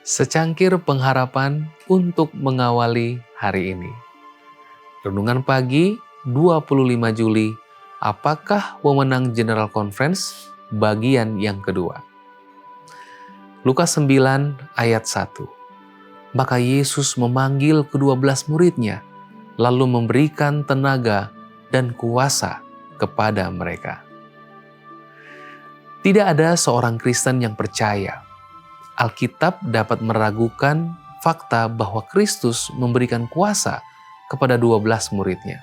Secangkir pengharapan untuk mengawali hari ini. Renungan pagi 25 Juli, apakah wewenang General Conference bagian yang kedua. Lukas 9 ayat 1. Maka Yesus memanggil ke-12 muridnya, lalu memberikan tenaga dan kuasa kepada mereka. Tidak ada seorang Kristen yang percaya Alkitab dapat meragukan fakta bahwa Kristus memberikan kuasa kepada 12 muridnya.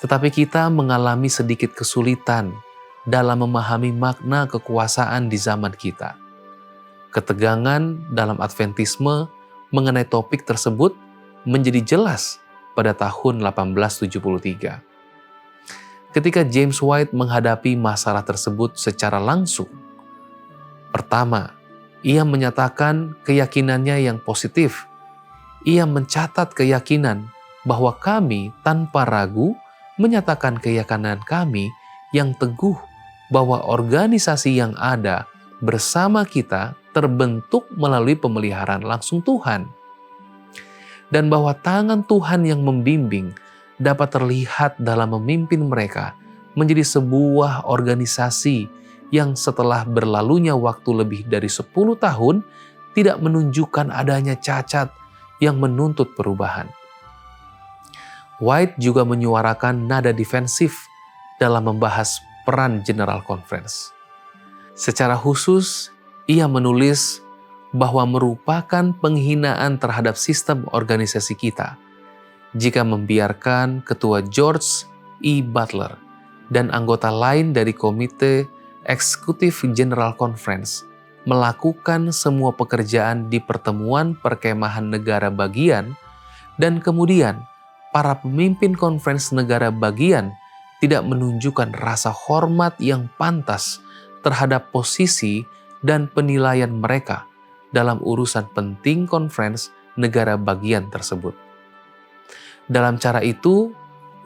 Tetapi kita mengalami sedikit kesulitan dalam memahami makna kekuasaan di zaman kita. Ketegangan dalam Adventisme mengenai topik tersebut menjadi jelas pada tahun 1873. Ketika James White menghadapi masalah tersebut secara langsung, pertama, ia menyatakan keyakinannya yang positif. Ia mencatat keyakinan bahwa kami tanpa ragu menyatakan keyakinan kami yang teguh bahwa organisasi yang ada bersama kita terbentuk melalui pemeliharaan langsung Tuhan. Dan bahwa tangan Tuhan yang membimbing dapat terlihat dalam memimpin mereka menjadi sebuah organisasi yang setelah berlalunya waktu lebih dari 10 tahun tidak menunjukkan adanya cacat yang menuntut perubahan. White juga menyuarakan nada defensif dalam membahas peran General Conference. Secara khusus, ia menulis bahwa merupakan penghinaan terhadap sistem organisasi kita jika membiarkan Ketua George E. Butler dan anggota lain dari Komite Eksekutif General Conference melakukan semua pekerjaan di pertemuan perkemahan negara bagian dan kemudian para pemimpin konferensi negara bagian tidak menunjukkan rasa hormat yang pantas terhadap posisi dan penilaian mereka dalam urusan penting konferensi negara bagian tersebut. Dalam cara itu,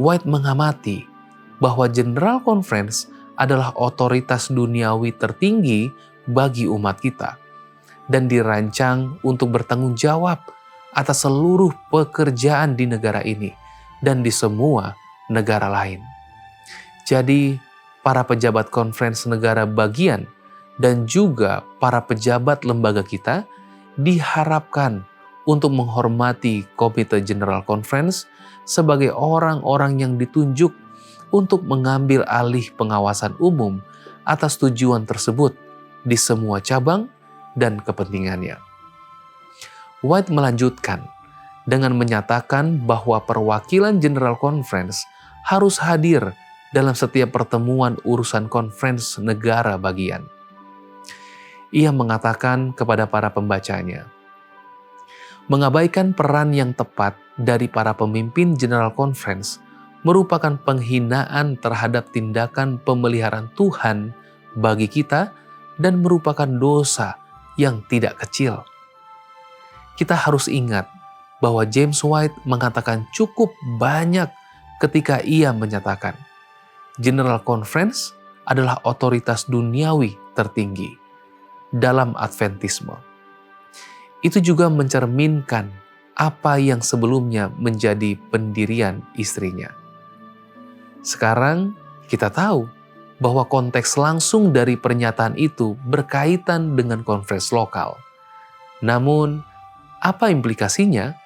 White mengamati bahwa General Conference adalah otoritas duniawi tertinggi bagi umat kita dan dirancang untuk bertanggung jawab atas seluruh pekerjaan di negara ini dan di semua negara lain. Jadi, para pejabat konferensi negara bagian dan juga para pejabat lembaga kita diharapkan untuk menghormati Komite General Conference sebagai orang-orang yang ditunjuk untuk mengambil alih pengawasan umum atas tujuan tersebut di semua cabang dan kepentingannya. White melanjutkan dengan menyatakan bahwa perwakilan General Conference harus hadir dalam setiap pertemuan urusan konferensi negara bagian. Ia mengatakan kepada para pembacanya, mengabaikan peran yang tepat dari para pemimpin General Conference merupakan penghinaan terhadap tindakan pemeliharaan Tuhan bagi kita dan merupakan dosa yang tidak kecil. Kita harus ingat bahwa James White mengatakan cukup banyak ketika ia menyatakan General Conference adalah otoritas duniawi tertinggi dalam Adventisme. Itu juga mencerminkan apa yang sebelumnya menjadi pendirian istrinya. Sekarang kita tahu bahwa konteks langsung dari pernyataan itu berkaitan dengan konferensi lokal. Namun, apa implikasinya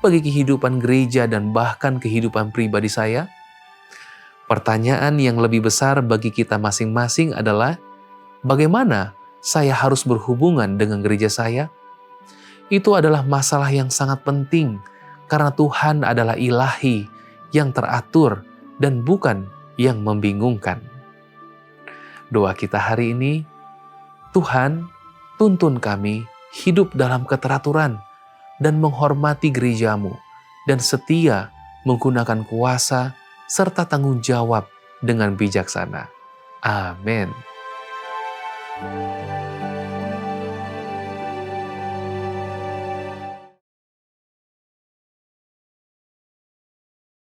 bagi kehidupan gereja dan bahkan kehidupan pribadi saya? Pertanyaan yang lebih besar bagi kita masing-masing adalah, bagaimana saya harus berhubungan dengan gereja saya? Itu adalah masalah yang sangat penting karena Tuhan adalah ilahi yang teratur dan bukan yang membingungkan. Doa kita hari ini, Tuhan, tuntun kami hidup dalam keteraturan dan menghormati gerejamu dan setia menggunakan kuasa serta tanggung jawab dengan bijaksana. Amin.